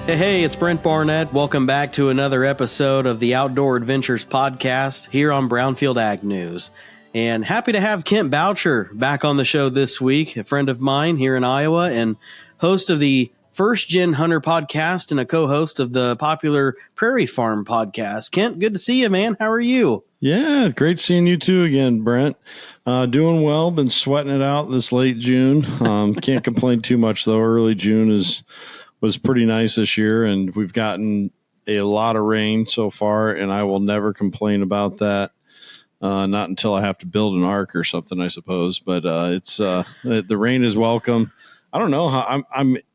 Hey, it's Brent Barnett. Welcome back to another episode of the Outdoor Adventures podcast here on Brownfield Ag News. And happy to have Kent Boucher back on the show this week, a friend of mine here in Iowa and host of the First Gen Hunter podcast and a co-host of the popular Prairie Farm Podcast. Kent, good to see you, man. How are you? Yeah, it's great seeing you too again, Brent. Doing well. Been sweating it out this late June. Can't complain too much, though. Early June was pretty nice this year, and we've gotten a lot of rain so far, and I will never complain about that. Not until I have to build an ark or something, I suppose. But it's the rain is welcome. I don't know how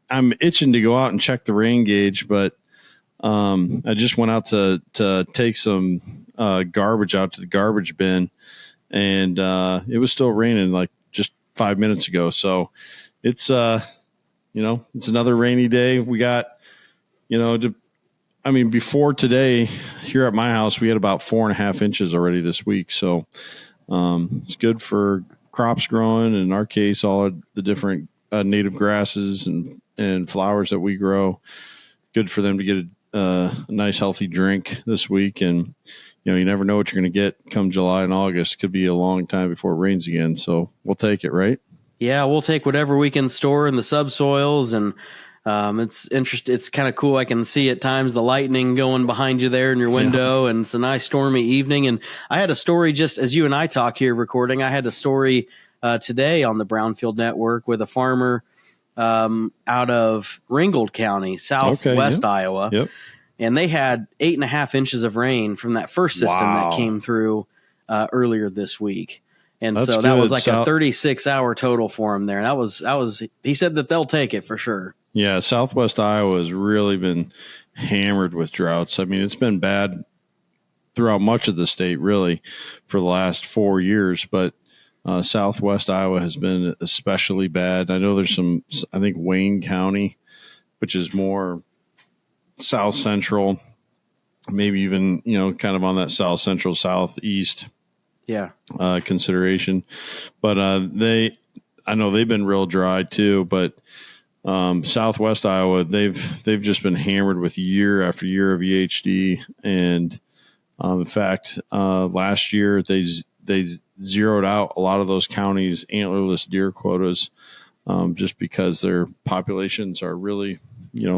I'm itching to go out and check the rain gauge, but I just went out to take some garbage out to the garbage bin, and it was still raining like just 5 minutes ago. So it's it's another rainy day. We got, before today here at my house, we had about 4.5 inches already this week. So it's good for crops growing. In our case, all the different native grasses and flowers that we grow. Good for them to get a nice, healthy drink this week. And, you never know what you're going to get come July and August. Could be a long time before it rains again. So we'll take it, right? Yeah, we'll take whatever we can store in the subsoils, and it's interesting. It's kind of cool. I can see at times the lightning going behind you there in your window, and it's a nice stormy evening. And I had a story just as you and I talk here recording. I had a story today on the Brownfield Network with a farmer out of Ringgold County, southwest Iowa. Yep. And they had 8.5 inches of rain from that first system that came through earlier this week. And that's so that was like a 36-hour total for him there. That was. He said that they'll take it for sure. Yeah, southwest Iowa has really been hammered with droughts. I mean, it's been bad throughout much of the state, really, for the last 4 years. But southwest Iowa has been especially bad. I know there's some. I think Wayne County, which is more south central, maybe even kind of on that south central southeast. Yeah. Consideration, but I know they've been real dry too. But southwest Iowa, they've just been hammered with year after year of EHD, and in fact, last year they zeroed out a lot of those counties' antlerless deer quotas, just because their populations are really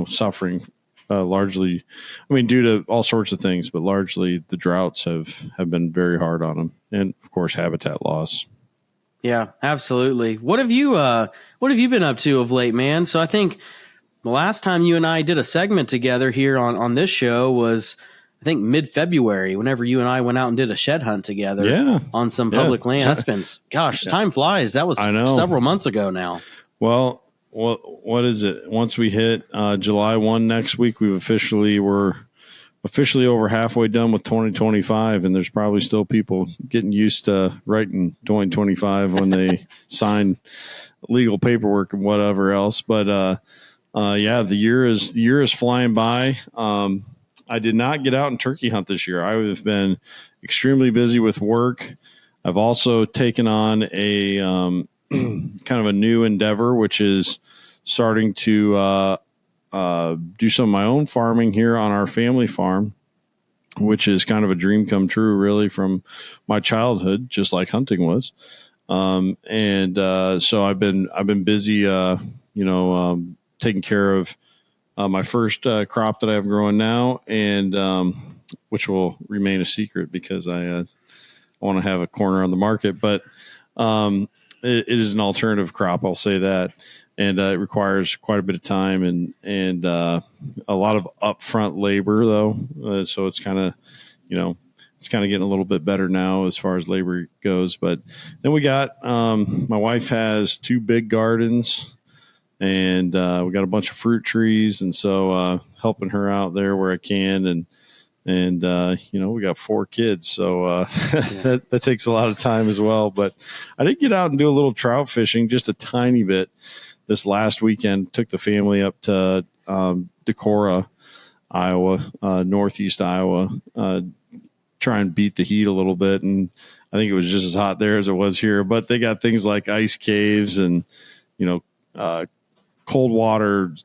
suffering. Largely, due to all sorts of things, but largely the droughts have been very hard on them, and of course, habitat loss. Yeah, absolutely. What have you been up to of late, man? So I think the last time you and I did a segment together here on this show was, I think, mid-February, whenever you and I went out and did a shed hunt together on some public land. That's been, time flies. That was several months ago now. Well, what is it? Once we hit July 1 next week, we're officially over halfway done with 2025, and there's probably still people getting used to writing 2025 when they sign legal paperwork and whatever else. But the year is flying by. I did not get out and turkey hunt this year. I have been extremely busy with work. I've also taken on a kind of a new endeavor, which is starting to do some of my own farming here on our family farm, which is kind of a dream come true, really, from my childhood, just like hunting was. So I've been busy, taking care of my first crop that I have growing now, and which will remain a secret because I want to have a corner on the market, but it is an alternative crop, I'll say that. And it requires quite a bit of time and a lot of upfront labor, though. So it's kind of, getting a little bit better now as far as labor goes. But then we got my wife has 2 big gardens, and we got a bunch of fruit trees, and so helping her out there where I can, and we got 4 kids, so that takes a lot of time as well. But I did get out and do a little trout fishing, just a tiny bit. This last weekend, took the family up to Decorah, Iowa, northeast Iowa, try and beat the heat a little bit. And I think it was just as hot there as it was here. But they got things like ice caves and, cold water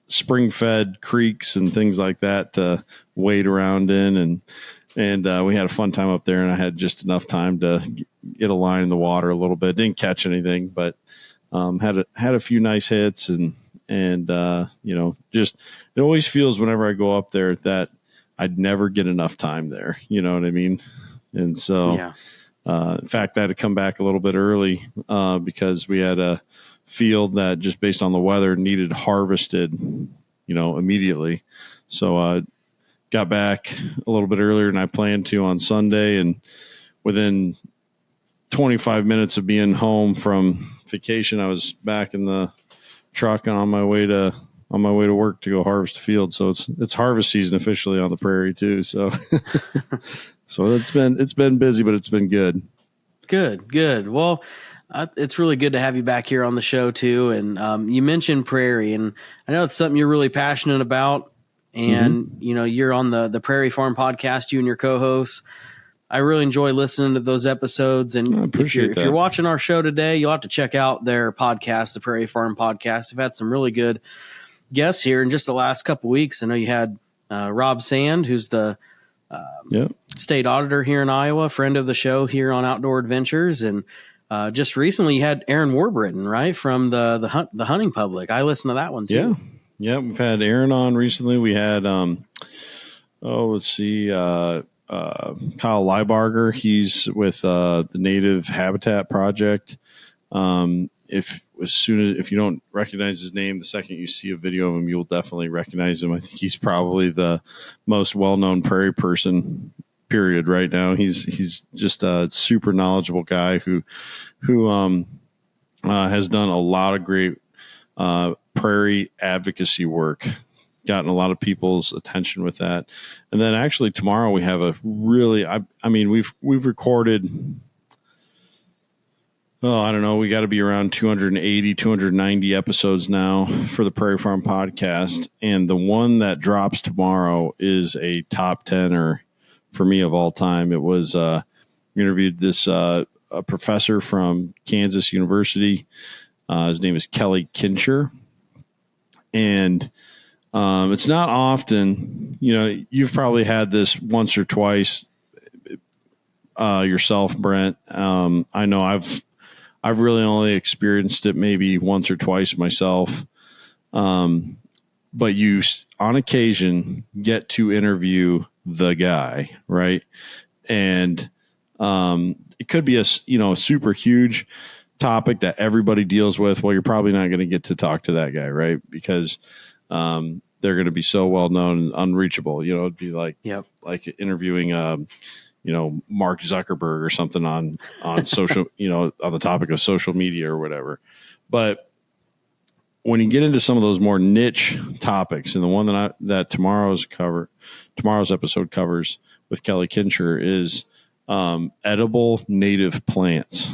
spring-fed creeks and things like that to wade around in, and we had a fun time up there. And I had just enough time to get a line in the water a little bit. Didn't catch anything, but had a few nice hits, and just it always feels whenever I go up there that I'd never get enough time there. You know what I mean? And so, Yeah. In fact, I had to come back a little bit early because we had a field that just based on the weather needed harvested, immediately. So got back a little bit earlier than I planned to on Sunday, and within 25 minutes of being home from vacation, I was back in the truck and on my way to work to go harvest the field. So it's harvest season officially on the prairie too. So so it's been busy, but it's been good. Good. Well, it's really good to have you back here on the show too. And you mentioned prairie, and I know it's something you're really passionate about. And you're on the Prairie Farm Podcast, you and your co-hosts. I really enjoy listening to those episodes. And if you're watching our show today, you'll have to check out their podcast, the Prairie Farm Podcast. They've had some really good guests here in just the last couple of weeks. I know you had Rob Sand, who's the state auditor here in Iowa, friend of the show here on Outdoor Adventures. And just recently you had Aaron Warburton, right, from the Hunting Public. I listened to that one too. Yeah, we've had Aaron on recently. We had let's see, Kyle Leibarger. He's with the Native Habitat Project. If you don't recognize his name, the second you see a video of him, you'll definitely recognize him. I think he's probably the most well-known prairie person, period, right now. He's just a super knowledgeable guy who has done a lot of great prairie advocacy work, gotten a lot of people's attention with that. And then actually tomorrow we have a really, we've recorded, I don't know, we got to be around 280, 290 episodes now for the Prairie Farm Podcast. And the one that drops tomorrow is a top 10er for me of all time. It was, we interviewed this, a professor from Kansas University. His name is Kelly Kincher. And it's not often, you've probably had this once or twice yourself, Brent. I know I've really only experienced it maybe once or twice myself. But you, on occasion, get to interview the guy, right? And it could be a super huge topic that everybody deals with. Well, you're probably not going to get to talk to that guy, right? Because they're going to be so well known and unreachable. It'd be like interviewing Mark Zuckerberg or something on social, on the topic of social media or whatever. But when you get into some of those more niche topics, and the one that tomorrow's episode covers with Kelly Kincher is edible native plants.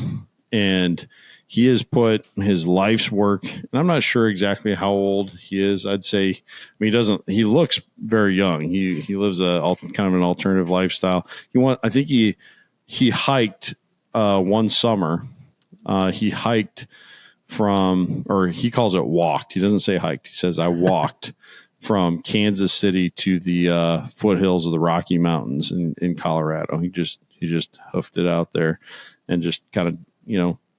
And he has put his life's work, and I'm not sure exactly how old he is. I'd say, he looks very young. He lives kind of an alternative lifestyle. I think he hiked one summer. He hiked or he calls it walked. He doesn't say hiked. He says, I walked from Kansas City to the foothills of the Rocky Mountains in Colorado. He just hoofed it out there and just kind of,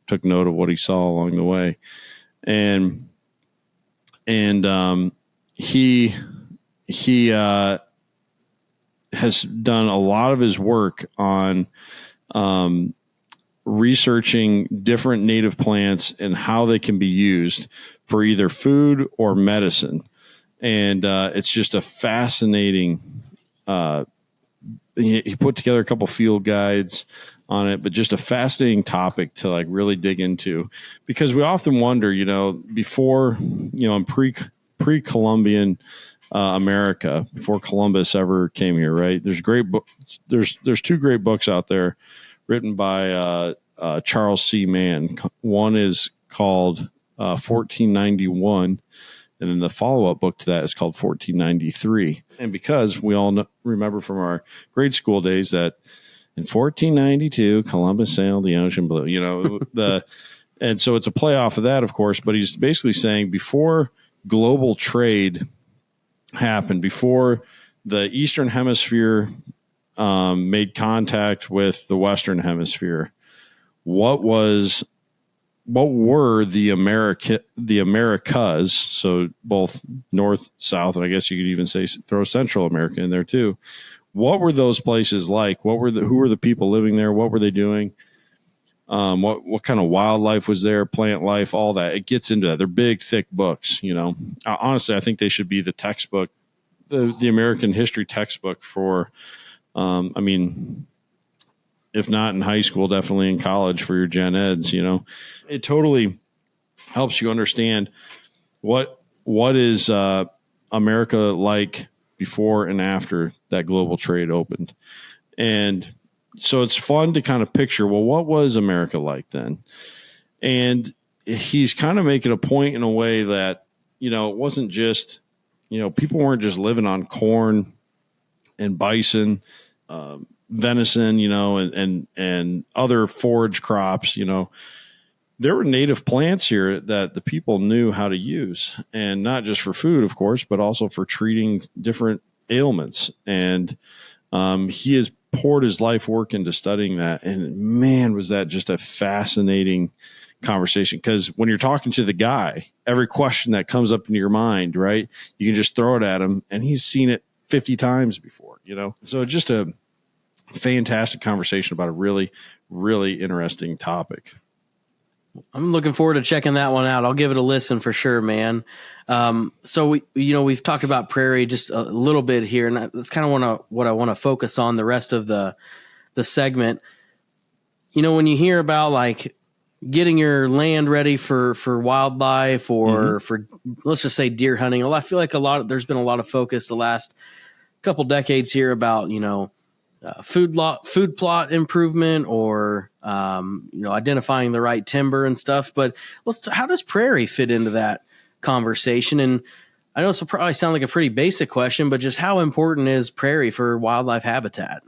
took note of what he saw along the way. And he has done a lot of his work on researching different native plants and how they can be used for either food or medicine. And it's just a fascinating, he put together a couple field guides on it, but just a fascinating topic to really dig into, because we often wonder, before, in pre-Columbian America, before Columbus ever came here, right? There's great books. There's two great books out there written by Charles C. Mann. One is called 1491. And then the follow-up book to that is called 1493. And because we all remember from our grade school days that in 1492, Columbus sailed the ocean blue, and so it's a play off of that, of course, but he's basically saying before global trade happened, before the Eastern Hemisphere made contact with the Western Hemisphere, what were the Americas, so both North, South, and I guess you could even say throw Central America in there too. What were those places like? Who were the people living there? What were they doing? What kind of wildlife was there? Plant life, all that. It gets into that. They're big, thick books. Honestly, I think they should be the textbook, the American history textbook for. If not in high school, definitely in college for your gen eds. It totally helps you understand what is America like before and after that global trade opened. And so it's fun to kind of picture, well, what was America like then? And he's kind of making a point in a way that, it wasn't just, people weren't just living on corn and bison, venison, and other forage crops. There were native plants here that the people knew how to use, and not just for food, of course, but also for treating different ailments. And he has poured his life work into studying that. And man, was that just a fascinating conversation, because when you're talking to the guy, every question that comes up into your mind, right, you can just throw it at him, and he's seen it 50 times before, so just a fantastic conversation about a really, really interesting topic. I'm looking forward to checking that one out. I'll give it a listen for sure, man. So we've talked about prairie just a little bit here, and that's kind of what I want to focus on the rest of the segment. When you hear about like getting your land ready for wildlife or for, let's just say, deer hunting, I feel like there's been a lot of focus the last couple decades here about, food plot improvement or, identifying the right timber and stuff. But how does prairie fit into that conversation? And I know this will probably sound like a pretty basic question, but just how important is prairie for wildlife habitat?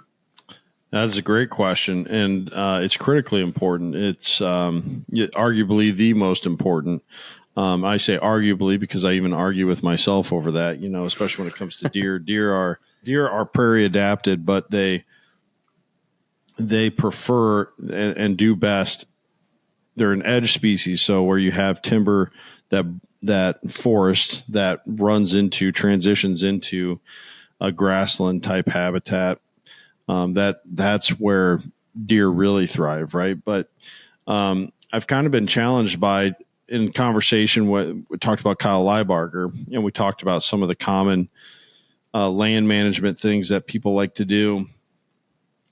That's a great question, and it's critically important. It's arguably the most important. I say arguably because I even argue with myself over that, especially when it comes to deer. Deer are prairie adapted, but they prefer and do best. They're an edge species, so where you have timber that forest that transitions into a grassland type habitat. That's where deer really thrive, right? But I've kind of been challenged in conversation we talked about Kyle Leibarger, and we talked about some of the common land management things that people like to do,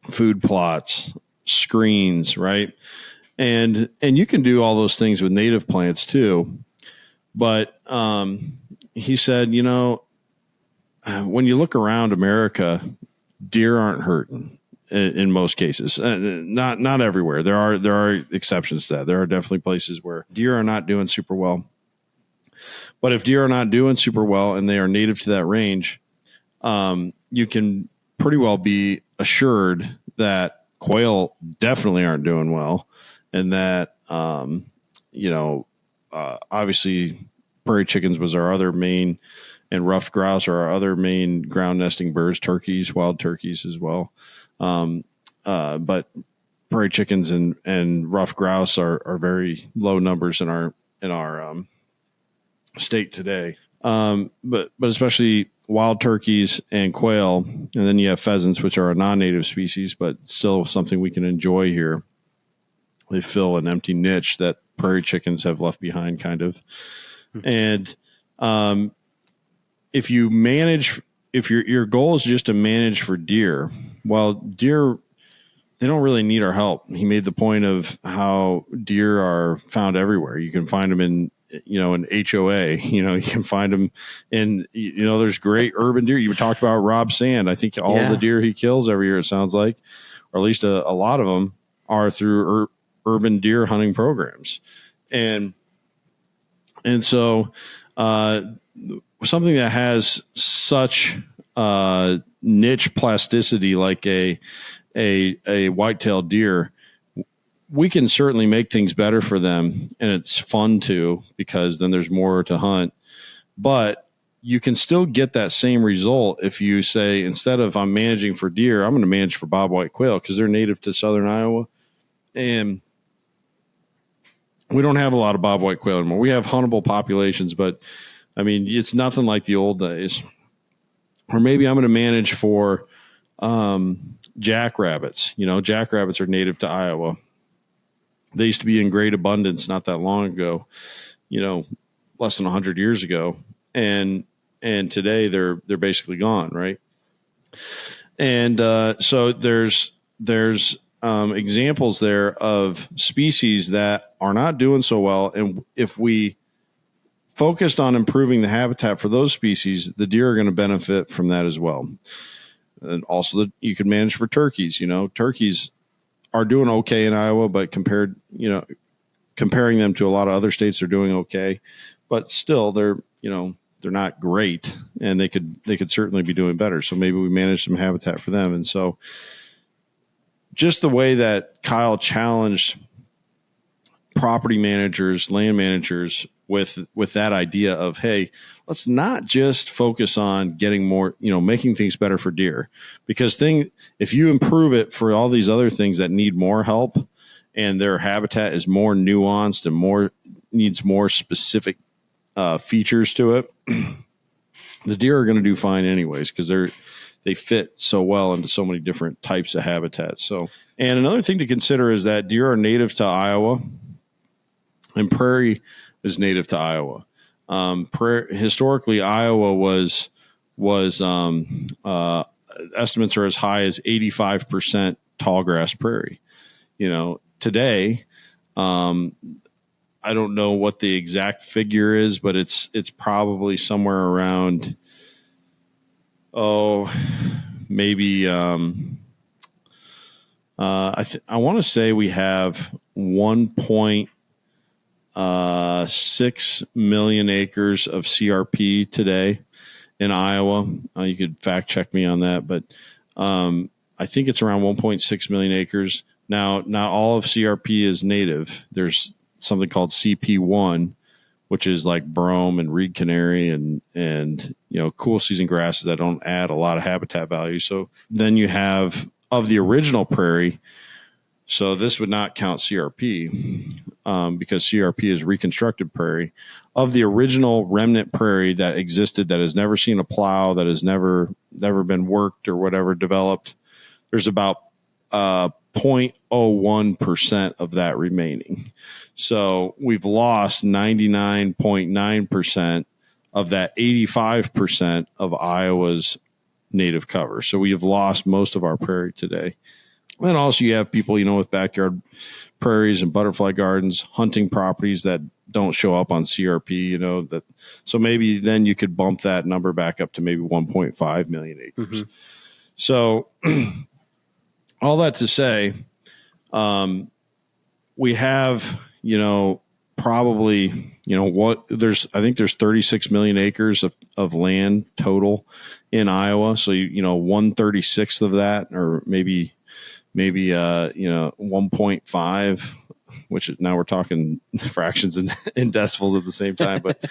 food plots, screens, right? And you can do all those things with native plants too. But he said, when you look around America, deer aren't hurting in most cases. Not everywhere. There are exceptions to that. There are definitely places where deer are not doing super well. But if deer are not doing super well and they are native to that range, you can pretty well be assured that quail definitely aren't doing well, and that obviously prairie chickens was our other main, and ruffed grouse are our other main ground nesting birds, turkeys, wild turkeys as well. But prairie chickens and ruffed grouse are very low numbers in our state today. But especially wild turkeys and quail, and then you have pheasants, which are a non-native species, but still something we can enjoy here. They fill an empty niche that prairie chickens have left behind, kind of. And if your goal is just to manage for deer, well, deer, they don't really need our help. He made the point of how deer are found everywhere. You can find them in HOA, you can find them in, there's great urban deer. You talked about Rob Sand. I think all the deer he kills every year, it sounds like, or at least a lot of them are through urban deer hunting programs. And so, something that has such niche plasticity like a white-tailed deer, we can certainly make things better for them, and it's fun too, because then there's more to hunt. But you can still get that same result if you say, instead of I'm managing for deer, I'm going to manage for bobwhite quail because they're native to southern Iowa. And we don't have a lot of bobwhite quail anymore. We have huntable populations, but I mean, it's nothing like the old days. Or maybe I'm going to manage for jackrabbits. Jackrabbits are native to Iowa. They used to be in great abundance not that long ago, less than 100 years ago. And today they're basically gone, right? And so there's examples there of species that are not doing so well. And if we focused on improving the habitat for those species, the deer are going to benefit from that as well. And also you could manage for turkeys. Turkeys are doing okay in Iowa, but comparing them to a lot of other states, they're doing okay, but still they're not great, and they could certainly be doing better. So maybe we manage some habitat for them. And so just the way that Kyle challenged property managers, land managers with that idea of, hey, let's not just focus on getting more, making things better for deer, because if you improve it for all these other things that need more help and their habitat is more nuanced and needs more specific features to it, the deer are going to do fine anyways, because they fit so well into so many different types of habitats. So, and another thing to consider is that deer are native to Iowa, and prairie is native to Iowa. Historically, Iowa was estimates are as high as 85% tall grass prairie. Today, I don't know what the exact figure is, but it's probably somewhere around, maybe I want to say we have 1.6 million acres of CRP today in Iowa. You could fact check me on that, but I think it's around 1.6 million acres. Now, not all of CRP is native. There's something called CP1, which is like brome and reed canary and cool season grasses that don't add a lot of habitat value. So then you have of the original prairie. So this would not count CRP because CRP is reconstructed prairie. Of the original remnant prairie that existed, that has never seen a plow, that has never been worked or whatever developed, there's about 0.01% of that remaining. So we've lost 99.9% of that 85% of Iowa's native cover. So we have lost most of our prairie today. And also you have people, with backyard prairies and butterfly gardens, hunting properties that don't show up on CRP, so maybe then you could bump that number back up to maybe 1.5 million acres. Mm-hmm. So all that to say, we have, probably, I think there's 36 million acres of land total in Iowa. So, 1/36 of that, or maybe 1.5, which is, now we're talking fractions and decimals at the same time. But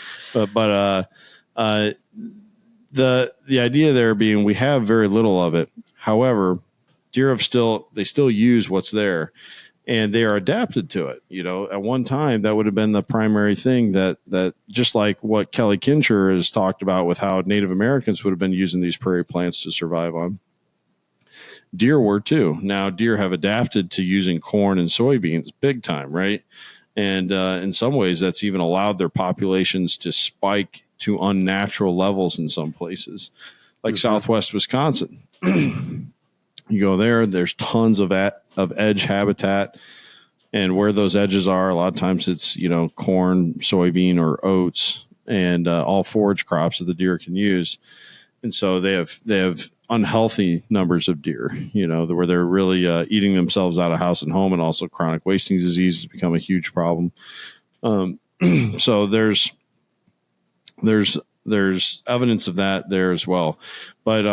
the idea there being we have very little of it. However, deer still use what's there, and they are adapted to it. At one time that would have been the primary thing that just like what Kelly Kincher has talked about with how Native Americans would have been using these prairie plants to survive on. Deer were too. Now deer have adapted to using corn and soybeans big time, right? And in some ways that's even allowed their populations to spike to unnatural levels in some places, like Southwest Wisconsin. You go there's tons of edge habitat, and where those edges are, a lot of times it's, corn, soybean, or oats, and all forage crops that the deer can use. And so they have unhealthy numbers of deer, where they're really eating themselves out of house and home, and also chronic wasting disease has become a huge problem. So there's evidence of that there as well. But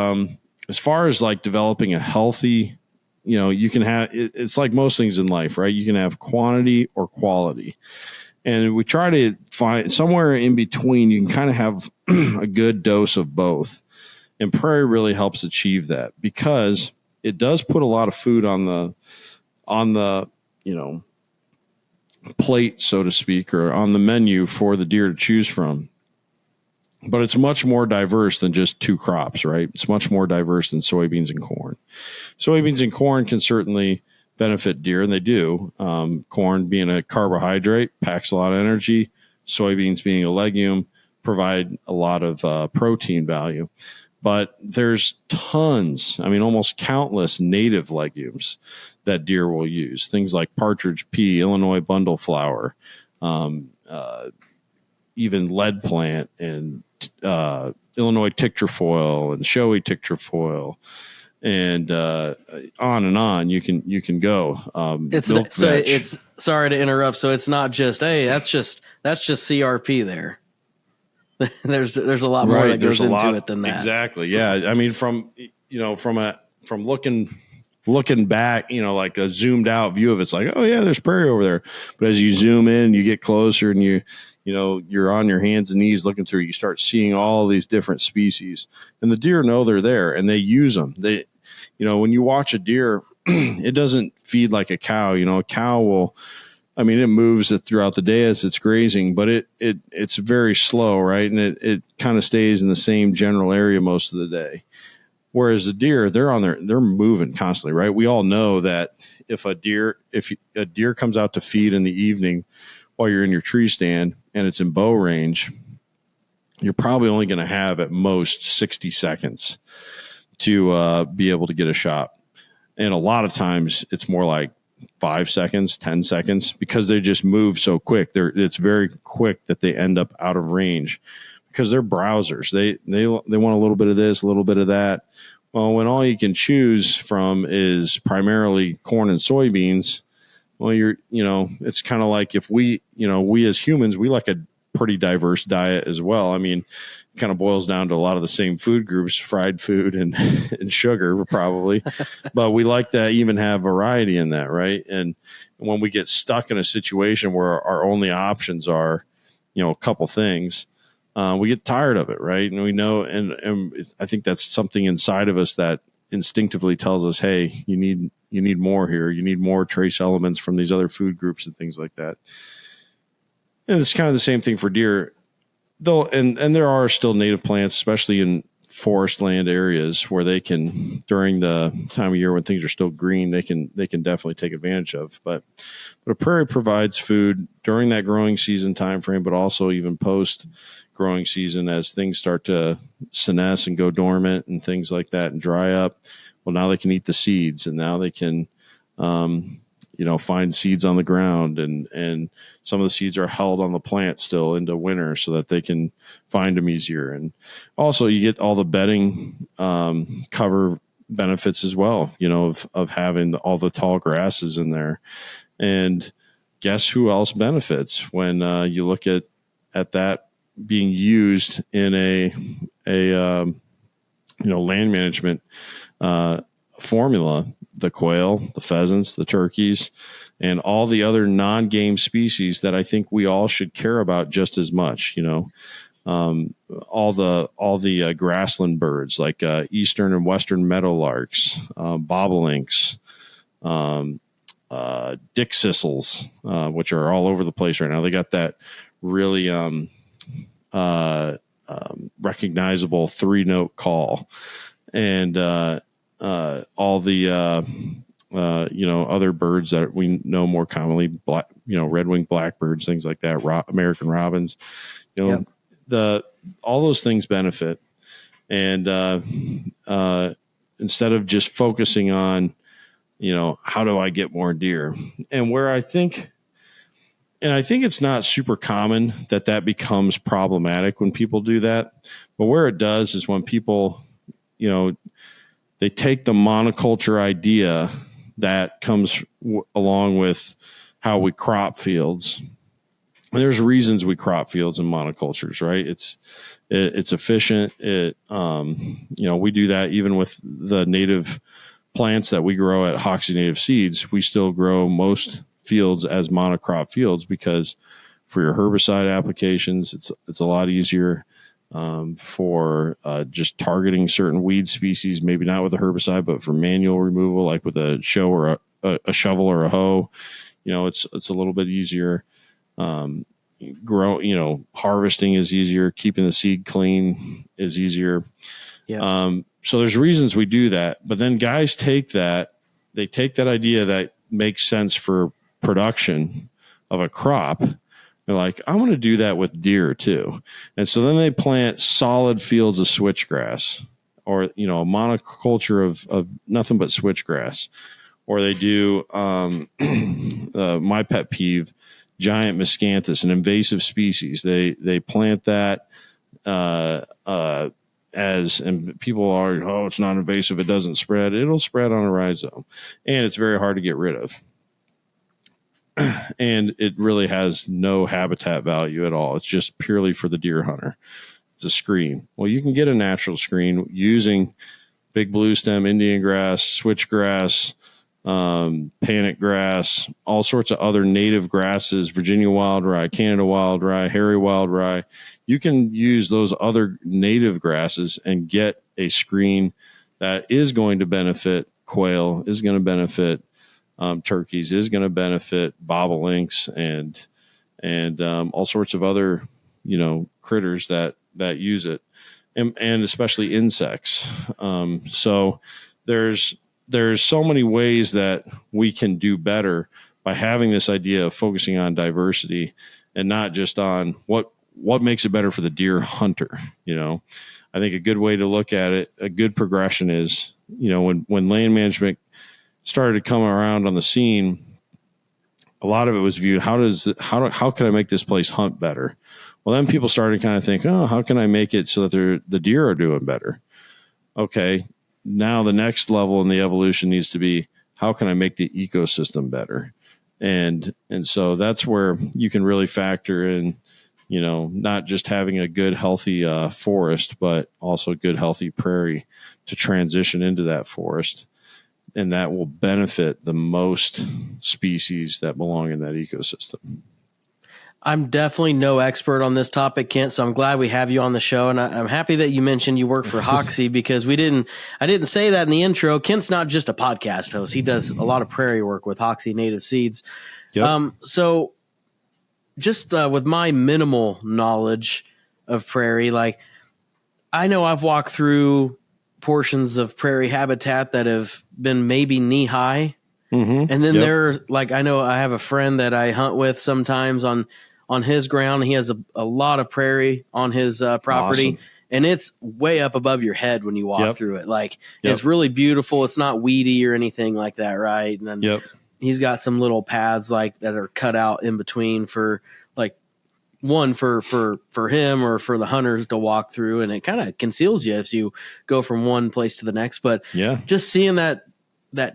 as far as like developing a healthy, you can have, it's like most things in life, right? You can have quantity or quality. And we try to find somewhere in between. You can kind of have a good dose of both. And Prairie really helps achieve that because it does put a lot of food on the plate, so to speak, or on the menu for the deer to choose from. But it's much more diverse than just two crops, right? It's much more diverse than soybeans and corn. Soybeans and corn can certainly benefit deer, and they do. Corn being a carbohydrate packs a lot of energy. Soybeans being a legume provide a lot of protein value. But there's tons, almost countless native legumes that deer will use. Things like partridge pea, Illinois bundle flower, even lead plant, and Illinois tick-trefoil and showy tick-trefoil, and on and on. You can go. It's sorry to interrupt. So it's not just that's just CRP there. There's a lot more that goes into it than that. Exactly. Yeah. From looking back, like a zoomed out view of it's like, oh yeah, there's prairie over there. But as you zoom in, you get closer and you're on your hands and knees looking through, you start seeing all these different species, and the deer know they're there and they use them. When you watch a deer, it doesn't feed like a cow. A cow will, it moves throughout the day as it's grazing, but it's very slow, right? And it kind of stays in the same general area most of the day. Whereas the deer, they're moving constantly, right? We all know that if a deer comes out to feed in the evening while you're in your tree stand and it's in bow range, you're probably only going to have at most 60 seconds to be able to get a shot. And a lot of times it's more like 5 seconds, 10 seconds, because they just move so quick. It's very quick that they end up out of range because they're browsers. They want a little bit of this, a little bit of that. Well, when all you can choose from is primarily corn and soybeans, well, it's kind of like if we as humans, we like a pretty diverse diet as well. It kind of boils down to a lot of the same food groups, fried food and sugar probably, but we like to even have variety in that, right? And when we get stuck in a situation where our only options are, a couple things, we get tired of it, right? And we know, and I think that's something inside of us that instinctively tells us, hey, you need more here. You need more trace elements from these other food groups and things like that. And it's kind of the same thing for deer, though. And there are still native plants, especially in forest land areas, where they can, during the time of year when things are still green, they can definitely take advantage of. But a prairie provides food during that growing season time frame, but also even post growing season as things start to senesce and go dormant and things like that and dry up. Well, now they can eat the seeds, and now they can find seeds on the ground, and some of the seeds are held on the plant still into winter so that they can find them easier. And also you get all the bedding cover benefits as well, of having all the tall grasses in there. And guess who else benefits when you look at that being used in a land management formula? The quail, the pheasants, the turkeys, and all the other non-game species that I think we all should care about just as much. All the grassland birds like eastern and western meadowlarks, bobolinks, dickcissels, which are all over the place right now. They got that really recognizable 3-note call, and all the other birds that we know more commonly, red-winged blackbirds, things like that, American robins, Yep. All those things benefit. And instead of just focusing on, how do I get more deer, and where I think it's not super common that becomes problematic when people do that, but where it does is when people, they take the monoculture idea that comes along with how we crop fields. And there's reasons we crop fields in monocultures, right? It's efficient. We do that even with the native plants that we grow at Hoksey Native Seeds. We still grow most fields as monocrop fields because for your herbicide applications. It's a lot easier for just targeting certain weed species, maybe not with a herbicide, but for manual removal, like with a shovel or a hoe. It's a little bit easier. Harvesting is easier. Keeping the seed clean is easier. Yeah. So there's reasons we do that, but then guys take that idea that makes sense for production of a crop. They're like, I'm going to do that with deer too. And so then they plant solid fields of switchgrass, or, a monoculture of nothing but switchgrass. Or they do my pet peeve, giant miscanthus, an invasive species. They plant that and people are, it's not invasive, it doesn't spread. It'll spread on a rhizome, and it's very hard to get rid of. And it really has no habitat value at all. It's just purely for the deer hunter. It's a screen. Well, you can get a natural screen using big blue stem, Indian grass, switchgrass, panic grass, all sorts of other native grasses, Virginia wild rye, Canada wild rye, hairy wild rye. You can use those other native grasses and get a screen that is going to benefit quail, is going to benefit turkeys, is going to benefit bobolinks and all sorts of other critters that use it, and especially insects. So there's so many ways that we can do better by having this idea of focusing on diversity and not just on what makes it better for the deer hunter. I think a good way to look at it, a good progression is, when land management started to come around on the scene, a lot of it was viewed, how can I make this place hunt better? Well, then people started to kind of think, how can I make it so that the deer are doing better? Okay. Now the next level in the evolution needs to be, how can I make the ecosystem better? And so that's where you can really factor in, not just having a good, healthy forest, but also good, healthy prairie to transition into that forest. And that will benefit the most species that belong in that ecosystem. I'm definitely no expert on this topic, Kent, so I'm glad we have you on the show. And I'm happy that you mentioned you work for Hoksey, because I didn't say that in the intro. Kent's not just a podcast host. He does a lot of prairie work with Hoksey Native Seeds. Yep. So just with my minimal knowledge of prairie, like, I know I've walked through portions of prairie habitat that have been maybe knee high. Mm-hmm. And then there's I know I have a friend that I hunt with sometimes on his ground. He has a lot of prairie on his property. Awesome. And it's way up above your head when you walk through it. It's really beautiful. It's not weedy or anything like that, right? And then he's got some little paths that are cut out in between for one for him or for the hunters to walk through, and it kind of conceals you as you go from one place to the next. But just seeing that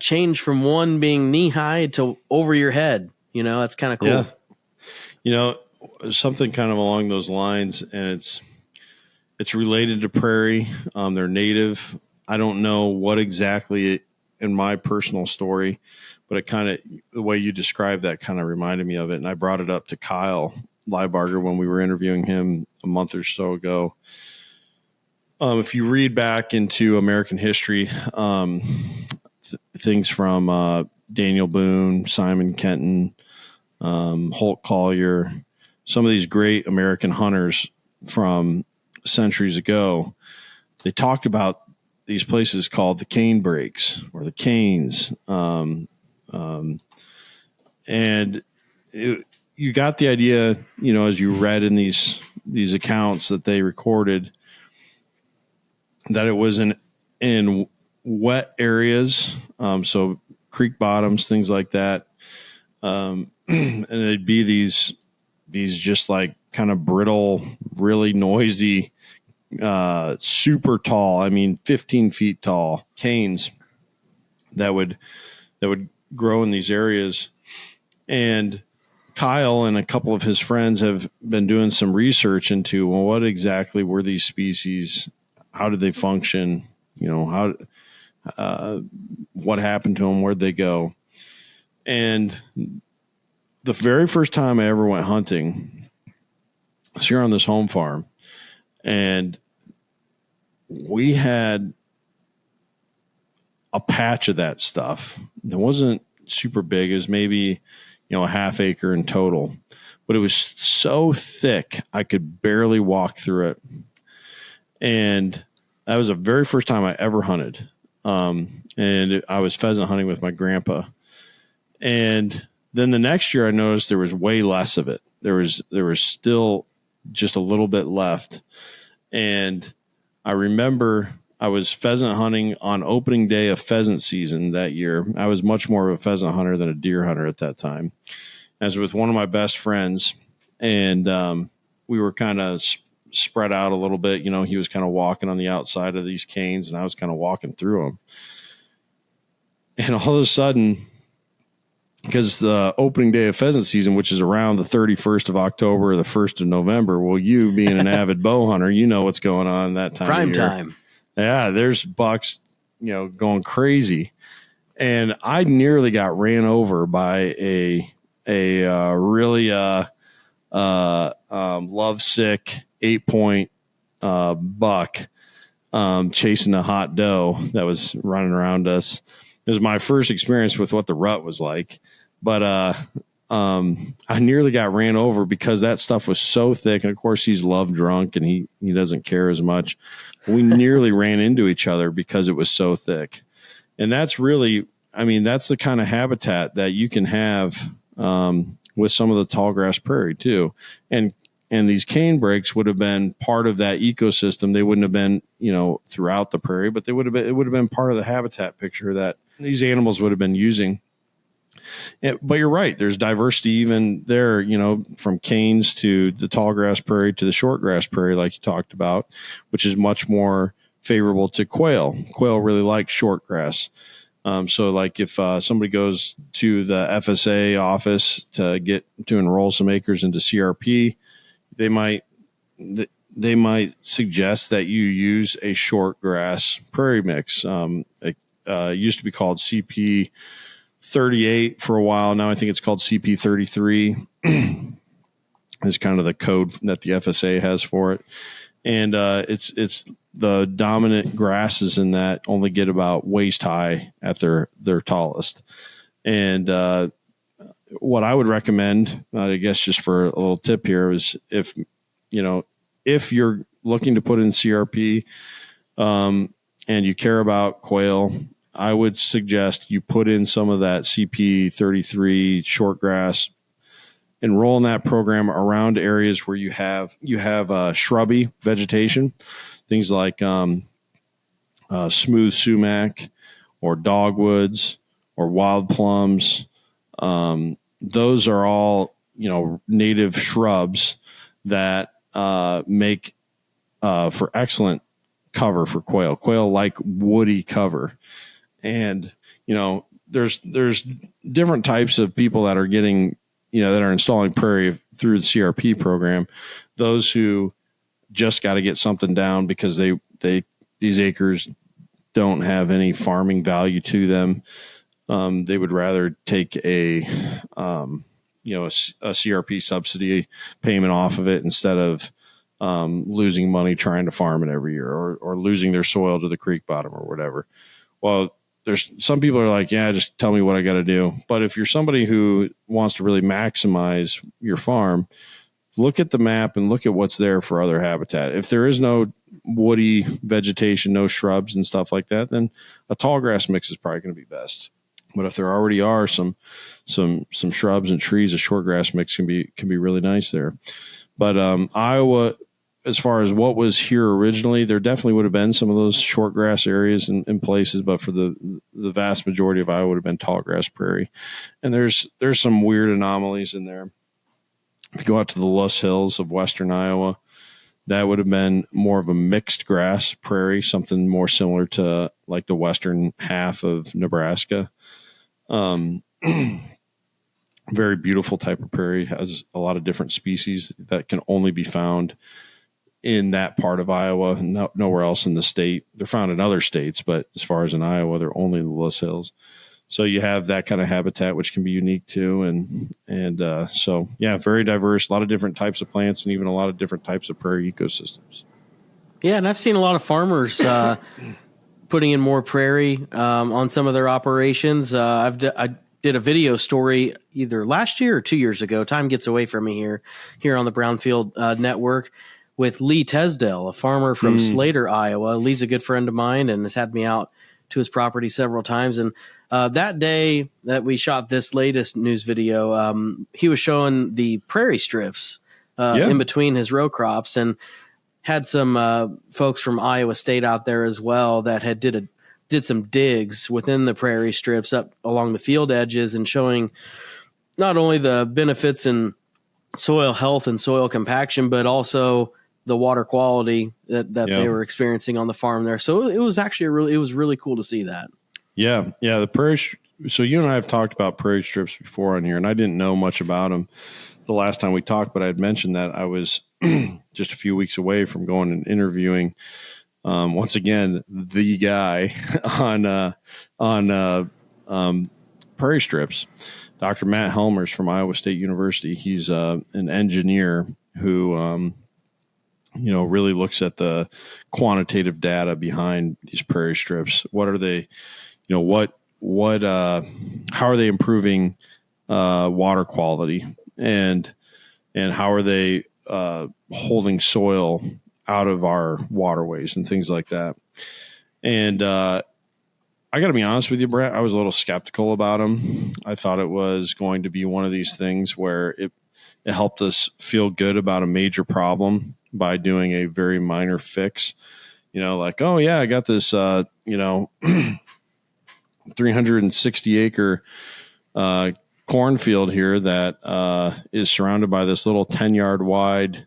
change from one being knee high to over your head, that's kind of cool. Yeah. Something kind of along those lines, and it's related to prairie. They're native. I don't know what exactly in my personal story, but the way you described that kind of reminded me of it. And I brought it up to Kyle Leibarger when we were interviewing him a month or so ago. If you read back into American history, things from Daniel Boone, Simon Kenton, Holt Collier, some of these great American hunters from centuries ago, they talked about these places called the cane breaks or the canes. And you got the idea, as you read in these accounts that they recorded, that it was in wet areas, so creek bottoms, things like that, and it'd be these just kind of brittle, really noisy, super tall, 15 feet tall canes that would grow in these areas. And Kyle and a couple of his friends have been doing some research into, well, what exactly were these species? How did they function? What happened to them? Where'd they go? And the very first time I ever went hunting was here on this home farm, and we had a patch of that stuff. It wasn't super big. It was maybe, a half acre in total, but it was so thick I could barely walk through it. And that was the very first time I ever hunted. And I was pheasant hunting with my grandpa. And then the next year I noticed there was way less of it. There was still just a little bit left. And I remember I was pheasant hunting on opening day of pheasant season that year. I was much more of a pheasant hunter than a deer hunter at that time. I was with one of my best friends, and we were kind of spread out a little bit. He was kind of walking on the outside of these canes, and I was kind of walking through them. And all of a sudden, because the opening day of pheasant season, which is around the 31st of October or the 1st of November, well, you being an avid bow hunter, you know what's going on that time Prime of year. time. Yeah, there's bucks, going crazy. And I nearly got ran over by a really lovesick 8-point buck chasing a hot doe that was running around us. It was my first experience with what the rut was like. But I nearly got ran over because that stuff was so thick. And of course, he's love drunk and he doesn't care as much. We nearly ran into each other because it was so thick. And that's really, that's the kind of habitat that you can have with some of the tall grass prairie too. And these cane breaks would have been part of that ecosystem. They wouldn't have been, throughout the prairie, but it would have been part of the habitat picture that these animals would have been using. But you're right. There's diversity even there, from canes to the tall grass prairie to the short grass prairie, like you talked about, which is much more favorable to quail. Quail really like short grass. So like if somebody goes to the FSA office to enroll some acres into CRP, they might suggest that you use a short grass prairie mix. It used to be called CP 38 for a while. Now I think it's called CP 33. It's kind of the code that the FSA has for it. And it's the dominant grasses in that only get about waist high at their tallest. And what I would recommend, I guess just for a little tip here, is if you're looking to put in CRP and you care about quail, I would suggest you put in some of that CP 33 short grass, enroll in that program around areas where you have shrubby vegetation, things like smooth sumac or dogwoods or wild plums. Those are all, native shrubs that make for excellent cover for quail. Quail like woody cover. And, there's different types of people that are getting, that are installing prairie through the CRP program. Those who just got to get something down because these acres don't have any farming value to them. They would rather take a CRP subsidy payment off of it instead of losing money trying to farm it every year or losing their soil to the creek bottom or whatever. Well, there's some people are like, yeah, just tell me what I got to do. But if you're somebody who wants to really maximize your farm, look at the map and look at what's there for other habitat. If there is no woody vegetation, no shrubs and stuff like that, then a tall grass mix is probably going to be best. But if there already are some shrubs and trees, a short grass mix can be really nice there. But Iowa, as far as what was here originally, there definitely would have been some of those short grass areas in places, but for the vast majority of Iowa would have been tall grass prairie. And there's some weird anomalies in there. If you go out to the Luss Hills of western Iowa, that would have been more of a mixed grass prairie, something more similar to like the western half of Nebraska. Very beautiful type of prairie, has a lot of different species that can only be found in that part of Iowa, nowhere else in the state. They're found in other states, but as far as in Iowa, they're only in the Luss Hills. So you have that kind of habitat, which can be unique too. So yeah, very diverse, a lot of different types of plants and even a lot of different types of prairie ecosystems. Yeah. And I've seen a lot of farmers, putting in more prairie, on some of their operations. I did a video story either last year or 2 years ago. Time gets away from me here on the Brownfield network, with Lee Tesdale, a farmer from Slater, Iowa. Lee's a good friend of mine and has had me out to his property several times. And that day that we shot this latest news video, he was showing the prairie strips in between his row crops, and had some folks from Iowa State out there as well that had did some digs within the prairie strips up along the field edges, and showing not only the benefits in soil health and soil compaction, but also the water quality that they were experiencing on the farm there. So it was actually it was really cool to see that. Yeah. Yeah. The prairie. So you and I have talked about prairie strips before on here, and I didn't know much about them the last time we talked, but I had mentioned that I was just a few weeks away from going and interviewing, once again, the guy on prairie strips, Dr. Matt Helmers from Iowa State University. He's an engineer who, really looks at the quantitative data behind these prairie strips. What are they, how are they improving water quality, and how are they holding soil out of our waterways and things like that. And I got to be honest with you, Brett, I was a little skeptical about them. I thought it was going to be one of these things where it helped us feel good about a major problem by doing a very minor fix. Like, oh yeah, I got this 360 acre cornfield here that is surrounded by this little 10-yard wide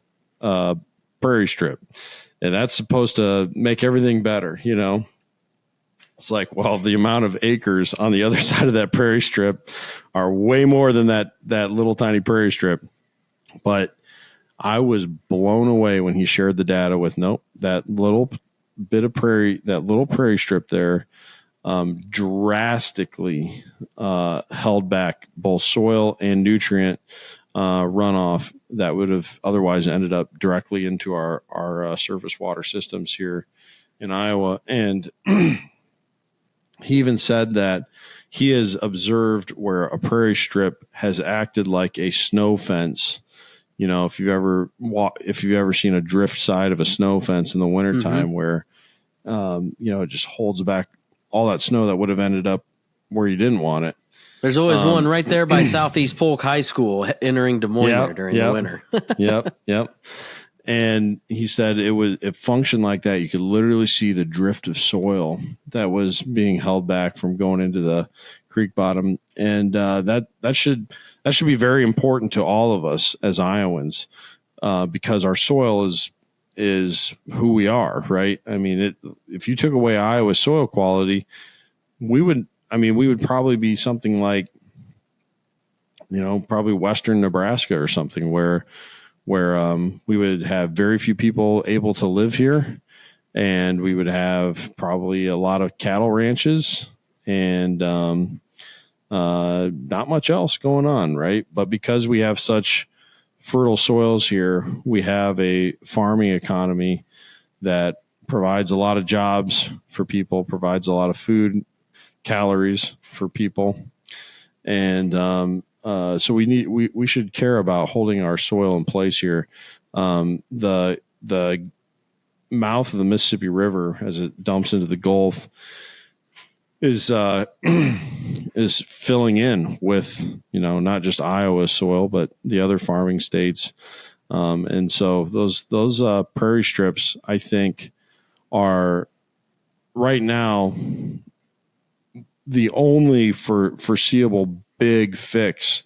prairie strip, and that's supposed to make everything better. It's like, well, the amount of acres on the other side of that prairie strip are way more than that little tiny prairie strip. But I was blown away when he shared the data with that little bit of prairie, that little prairie strip there, drastically held back both soil and nutrient runoff that would have otherwise ended up directly into our surface water systems here in Iowa. And he even said that he has observed where a prairie strip has acted like a snow fence. If you've ever seen a drift side of a snow fence in the wintertime, where it just holds back all that snow that would have ended up where you didn't want it. There's always one right there by Southeast Polk High School entering Des Moines during the winter. Yep. And he said it functioned like that. You could literally see the drift of soil that was being held back from going into the creek bottom. And that should be very important to all of us as Iowans, because our soil is who we are, right? I mean, if you took away Iowa's soil quality, we would probably be something like, probably Western Nebraska or something where we would have very few people able to live here, and we would have probably a lot of cattle ranches and not much else going on, right? But because we have such fertile soils here, we have a farming economy that provides a lot of jobs for people, provides a lot of food, calories for people. And so we should care about holding our soil in place here. The mouth of the Mississippi River, as it dumps into the Gulf, is filling in with, not just Iowa's soil, but the other farming states. And so those prairie strips, I think, are right now the only foreseeable big fix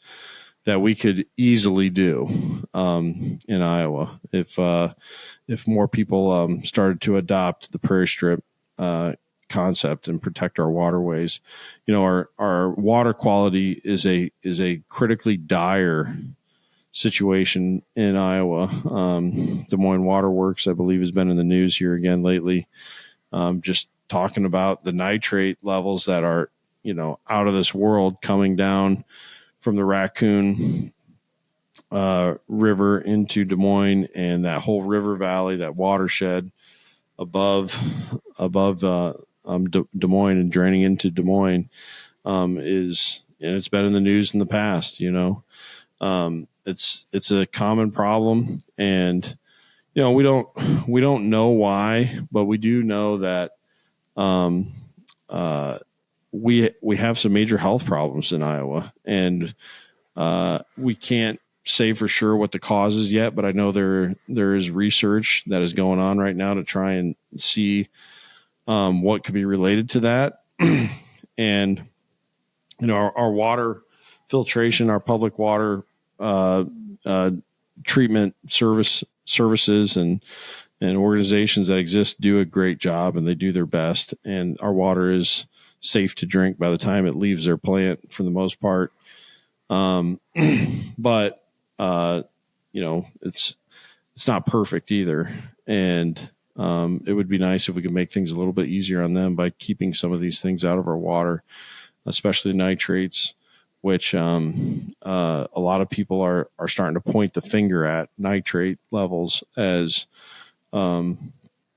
that we could easily do in Iowa if more people started to adopt the prairie strip concept and protect our waterways. Our water quality is a critically dire situation in Iowa. Des Moines Water Works, I believe, has been in the news here again lately, just talking about the nitrate levels that are out of this world coming down from the Raccoon River into Des Moines, and that whole river valley, that watershed above Des Moines and draining into Des Moines and it's been in the news in the past. It's a common problem, and we don't know why, but we do know that we have some major health problems in Iowa, and we can't say for sure what the cause is yet, but I know there is research that is going on right now to try and see what could be related to that. And our water filtration, our public water treatment services and organizations that exist do a great job, and they do their best, and our water is safe to drink by the time it leaves their plant for the most part. But it's not perfect either. And it would be nice if we could make things a little bit easier on them by keeping some of these things out of our water, especially nitrates, which a lot of people are starting to point the finger at nitrate levels as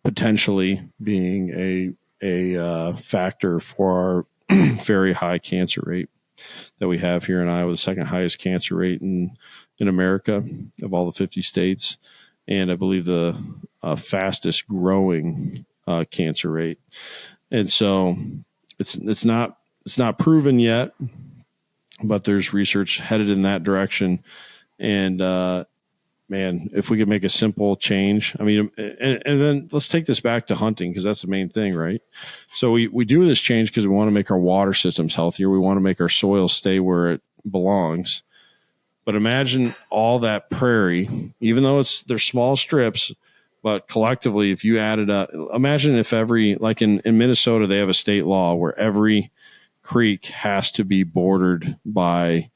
potentially being a factor for our very high cancer rate that we have here in Iowa, the second highest cancer rate in America of all the 50 states. And I believe the fastest growing cancer rate. And so it's not proven yet, but there's research headed in that direction. And man, if we could make a simple change, I mean, and then let's take this back to hunting, because that's the main thing, right? So we do this change because we want to make our water systems healthier. We want to make our soil stay where it belongs. But imagine all that prairie, even though they're small strips, but collectively, if you added up, imagine if like in Minnesota, they have a state law where every creek has to be bordered by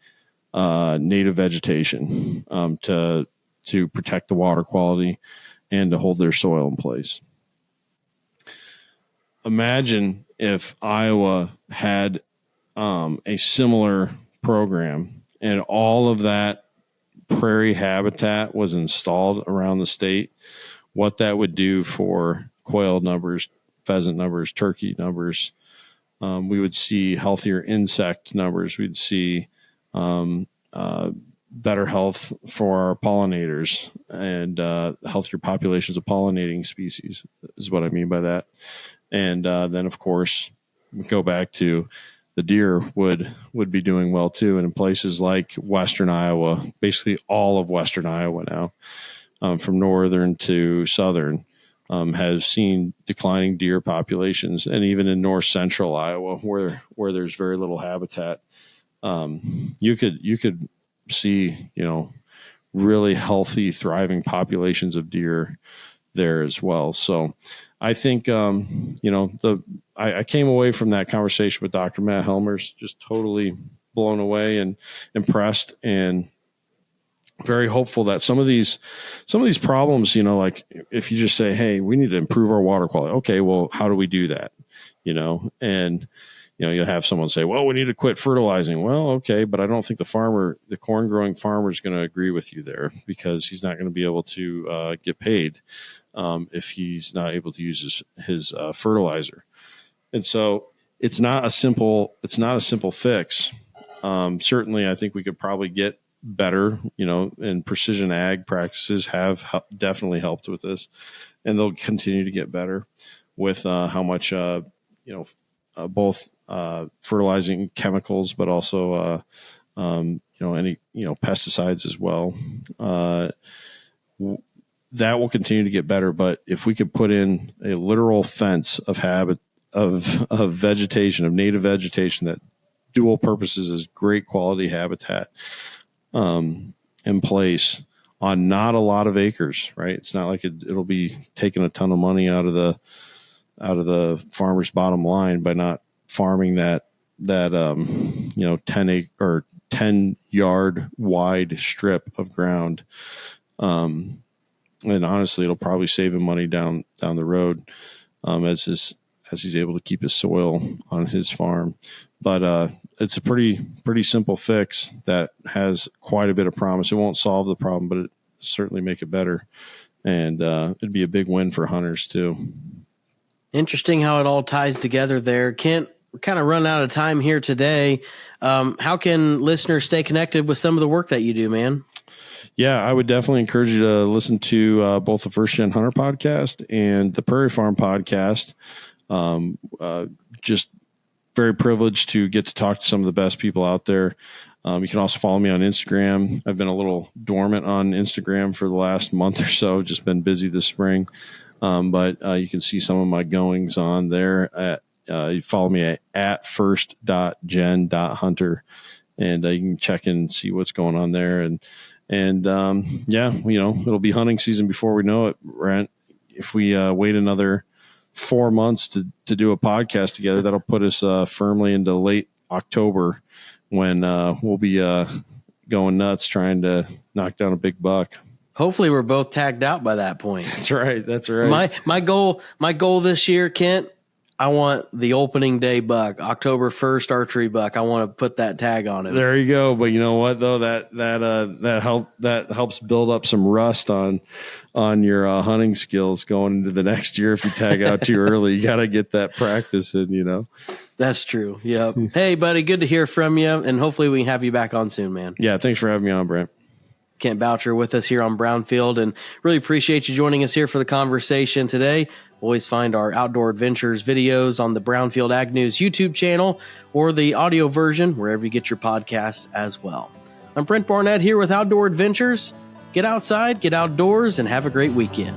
native vegetation to protect the water quality and to hold their soil in place. Imagine if Iowa had a similar program and all of that prairie habitat was installed around the state, what that would do for quail numbers, pheasant numbers, turkey numbers. We would see healthier insect numbers. We'd see better health for our pollinators and healthier populations of pollinating species is what I mean by that. And then, of course, we go back to the deer would be doing well too. And in places like Western Iowa, basically all of Western Iowa now, from northern to southern, has seen declining deer populations. And even in north central Iowa, where there's very little habitat, you could see, really healthy, thriving populations of deer there as well. So I think, I came away from that conversation with Dr. Matt Helmers just totally blown away and impressed, and very hopeful that some of these problems, like if you just say, hey, we need to improve our water quality. Okay, well, how do we do that? And you'll have someone say, well, we need to quit fertilizing. Well, okay, but I don't think the corn growing farmer is going to agree with you there, because he's not going to be able to get paid if he's not able to use his fertilizer. And so it's not a simple fix. Certainly, I think we could probably get better, and precision ag practices have definitely helped with this, and they'll continue to get better with how much, both fertilizing chemicals, but also, any, pesticides as well. That will continue to get better. But if we could put in a literal fence of vegetation, of native vegetation that dual purposes as great quality habitat in place on not a lot of acres, right? It's not like it'll be taking a ton of money out of the farmer's bottom line by not farming that 10 yard wide strip of ground. And honestly, it'll probably save him money down the road, as as he's able to keep his soil on his farm. But it's a pretty simple fix that has quite a bit of promise. It won't solve the problem, but it certainly make it better. And it'd be a big win for hunters too. Interesting how it all ties together there. Kent, we're kind of run out of time here today. How can listeners stay connected with some of the work that you do, man? Yeah, I would definitely encourage you to listen to both the First Gen Hunter podcast and the Prairie Farm podcast. Just very privileged to get to talk to some of the best people out there. You can also follow me on Instagram. I've been a little dormant on Instagram for the last month or so, just been busy this spring. But you can see some of my goings on there. You follow me at first.gen.hunter, and you can check and see what's going on there. And yeah, it'll be hunting season before we know it, Brent. If we wait another 4 months to do a podcast together, that'll put us firmly into late October, when we'll be going nuts trying to knock down a big buck. Hopefully we're both tagged out by that point. That's right. My goal this year, Kent, I want the opening day buck, October 1st archery buck. I want to put that tag on it. There you go. But you know what though, that helps build up some rust on your hunting skills going into the next year. If you tag out too early, you got to get that practice in, That's true. Yep. Hey buddy, good to hear from you. And hopefully we can have you back on soon, man. Yeah. Thanks for having me on, Brent. Kent Boucher with us here on Brownfield, and really appreciate you joining us here for the conversation today. Always find our outdoor adventures videos on the Brownfield Ag News YouTube channel or the audio version wherever you get your podcasts as well. I'm Brent Barnett here with Outdoor Adventures. Get outside, get outdoors, and have a great weekend.